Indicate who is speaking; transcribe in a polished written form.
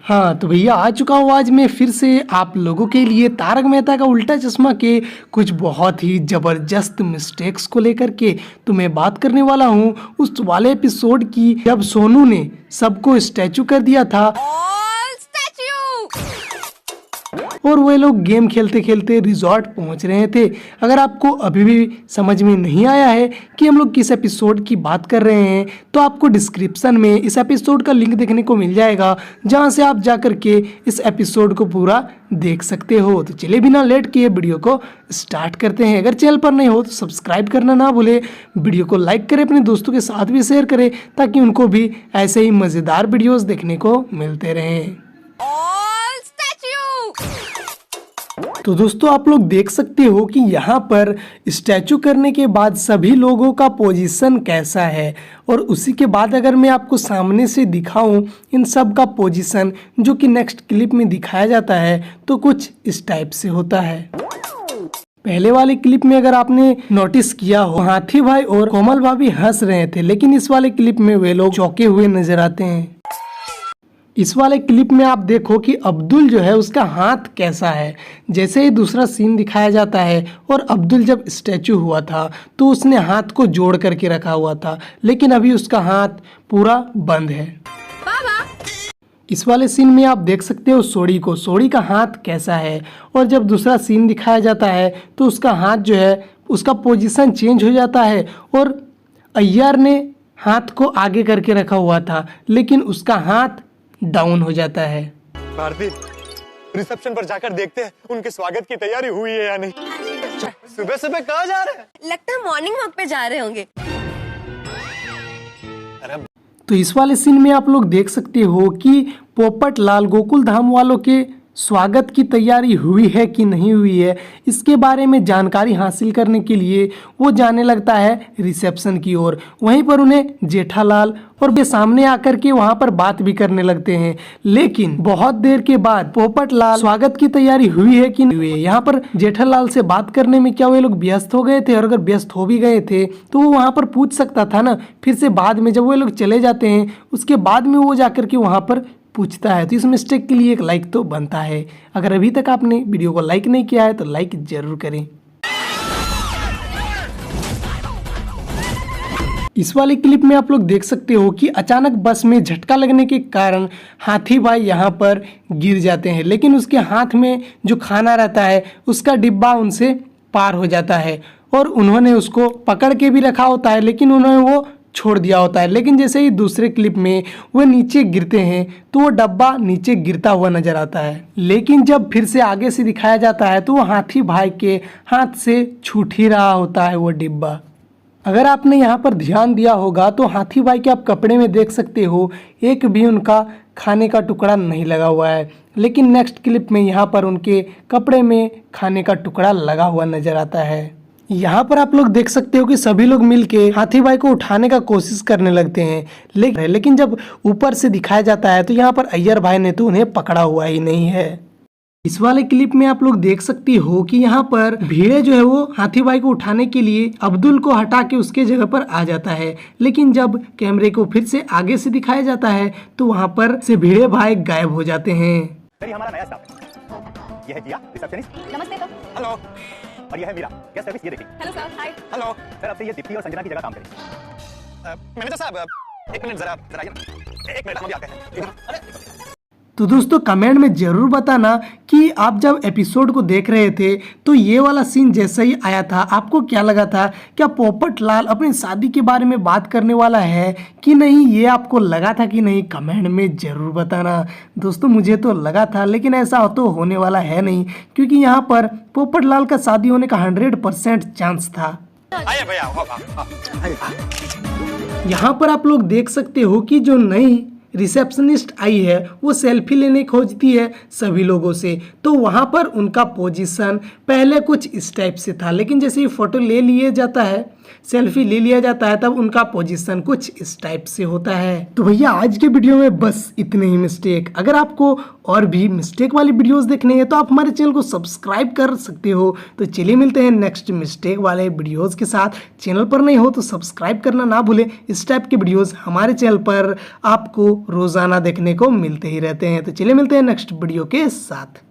Speaker 1: हाँ तो भैया आ चुका हूँ आज मैं फिर से आप लोगों के लिए तारक मेहता का उल्टा चश्मा के कुछ बहुत ही ज़बरदस्त मिस्टेक्स को लेकर के। तो मैं बात करने वाला हूँ उस वाले एपिसोड की जब सोनू ने सबको स्टैचू कर दिया था और वे लोग गेम खेलते खेलते रिजॉर्ट पहुंच रहे थे। अगर आपको अभी भी समझ में नहीं आया है कि हम लोग किस एपिसोड की बात कर रहे हैं तो आपको डिस्क्रिप्शन में इस एपिसोड का लिंक देखने को मिल जाएगा, जहां से आप जाकर के इस एपिसोड को पूरा देख सकते हो। तो चलिए बिना लेट किए वीडियो को स्टार्ट करते हैं। अगर चैनल पर नहीं हो तो सब्सक्राइब करना ना भूले, वीडियो को लाइक करें, अपने दोस्तों के साथ भी शेयर करें ताकि उनको भी ऐसे ही मज़ेदार वीडियोज़ देखने को मिलते रहें। तो दोस्तों आप लोग देख सकते हो कि यहाँ पर स्टैचू करने के बाद सभी लोगों का पोजीशन कैसा है, और उसी के बाद अगर मैं आपको सामने से दिखाऊं इन सब का पोजीशन जो कि नेक्स्ट क्लिप में दिखाया जाता है तो कुछ इस टाइप से होता है। पहले वाले क्लिप में अगर आपने नोटिस किया हो हाथी भाई और कोमल भाभी हंस रहे थे, लेकिन इस वाले क्लिप में वे लोग चौंके हुए नजर आते हैं। इस वाले क्लिप में आप देखो कि अब्दुल जो है उसका हाथ कैसा है। जैसे ही दूसरा सीन दिखाया जाता है और अब्दुल जब स्टैचू हुआ था तो उसने हाथ को जोड़ करके रखा हुआ था, लेकिन अभी उसका हाथ पूरा बंद है। इस वाले सीन में आप देख सकते हो सोड़ी का हाथ कैसा है, और जब दूसरा सीन दिखाया जाता है तो उसका हाथ जो है उसका पोजीशन चेंज हो जाता है और अय्यर ने हाथ को आगे करके रखा हुआ था लेकिन उसका हाथ डाउन हो जाता है।
Speaker 2: भारती, रिसेप्शन पर जाकर देखते हैं उनके स्वागत की तैयारी हुई है या नहीं। सुबह सुबह कहाँ जा रहे हैं?
Speaker 3: लगता है मॉर्निंग वॉक पे जा रहे होंगे।
Speaker 1: तो इस वाले सीन में आप लोग देख सकते हो कि पोपट लाल गोकुल धाम वालों के स्वागत की तैयारी हुई है कि नहीं हुई है, इसके बारे में जानकारी हासिल करने के लिए वो जाने लगता है रिसेप्शन की ओर। वहीं पर उन्हें जेठालाल और वे सामने आकर के वहां पर बात भी करने लगते हैं, लेकिन बहुत देर के बाद पोपट लाल स्वागत की तैयारी हुई है कि नहीं हुई है, यहाँ पर जेठालाल से बात करने में क्या वे लोग व्यस्त हो गए थे, और अगर व्यस्त हो भी गए थे तो वो वहां पर पूछ सकता था ना। फिर से बाद में जब वे लोग चले जाते हैं उसके बाद में वो जाकर के वहां पर पूछता है। तो इस मिस्टेक के लिए एक लाइक तो बनता है। अगर अभी तक आपने वीडियो को लाइक नहीं किया है तो लाइक जरूर करें। इस वाले क्लिप में आप लोग देख सकते हो कि अचानक बस में झटका लगने के कारण हाथी भाई यहाँ पर गिर जाते हैं, लेकिन उसके हाथ में जो खाना रहता है उसका डिब्बा उनसे पार हो जाता है और उन्होंने उसको पकड़ के भी रखा होता है, लेकिन उन्होंने वो छोड़ दिया होता है। लेकिन जैसे ही दूसरे क्लिप में वो नीचे गिरते हैं तो वो डब्बा नीचे गिरता हुआ नजर आता है, लेकिन जब फिर से आगे से दिखाया जाता है तो वो हाथी भाई के हाथ से छूट ही रहा होता है वो डिब्बा। अगर आपने यहाँ पर ध्यान दिया होगा तो हाथी भाई के आप कपड़े में देख सकते हो एक भी उनका खाने का टुकड़ा नहीं लगा हुआ है, लेकिन नेक्स्ट क्लिप में यहाँ पर उनके कपड़े में खाने का टुकड़ा लगा हुआ नजर आता है। यहाँ पर आप लोग देख सकते हो कि सभी लोग मिलके हाथी भाई को उठाने का कोशिश करने लगते हैं, लेकिन जब ऊपर से दिखाया जाता है तो यहाँ पर अय्यर भाई ने तो उन्हें पकड़ा हुआ ही नहीं है। इस वाले क्लिप में आप लोग देख सकते हो कि यहाँ पर भीड़े जो है वो हाथी भाई को उठाने के लिए अब्दुल को हटा के उसके जगह पर आ जाता है, लेकिन जब कैमरे को फिर से आगे से दिखाया जाता है तो वहाँ पर से भीड़े भाई गायब हो जाते हैं।
Speaker 2: हमारा नया स्टाफ है। यह है जिया, रिसेप्शनिस्ट। नमस्ते सर। हेलो। और यह है मीरा, गेस्ट सर्विस। ये देखिए। Hello sir. Hi. Hello sir, अब से ये दीप्ति और संजना की जगह काम करेंगे। मैनेजर साहब एक मिनट जरा आइए ना। एक मिनट हम अभी आते हैं। अरे
Speaker 1: तो दोस्तों कमेंट में ज़रूर बताना कि आप जब एपिसोड को देख रहे थे तो ये वाला सीन जैसा ही आया था आपको क्या लगा था? क्या पोपट लाल अपनी शादी के बारे में बात करने वाला है कि नहीं, ये आपको लगा था कि नहीं? कमेंट में ज़रूर बताना। दोस्तों मुझे तो लगा था, लेकिन ऐसा तो होने वाला है नहीं, क्योंकि यहाँ पर पोपट लाल का शादी होने का 100% चांस था। यहाँ पर आप लोग देख सकते हो कि जो नई रिसेप्शनिस्ट आई है वो सेल्फी लेने खोजती है सभी लोगों से, तो वहाँ पर उनका पोजीशन पहले कुछ इस टाइप से था, लेकिन जैसे ही फोटो ले लिए जाता है सेल्फी ले लिया जाता है तब उनका पोजीशन कुछ इस टाइप से होता है। तो भैया आज के वीडियो में बस इतने ही मिस्टेक। अगर आपको और भी मिस्टेक वाली वीडियोस देखने हैं तो आप हमारे चैनल को सब्सक्राइब कर सकते हो। तो चलिए मिलते हैं नेक्स्ट मिस्टेक वाले वीडियोस के साथ। चैनल पर नहीं हो तो सब्सक्राइब करना ना भूलें। इस टाइप के वीडियोस हमारे चैनल पर आपको रोजाना देखने को मिलते ही रहते हैं। तो चलिए मिलते हैं नेक्स्ट वीडियो के साथ।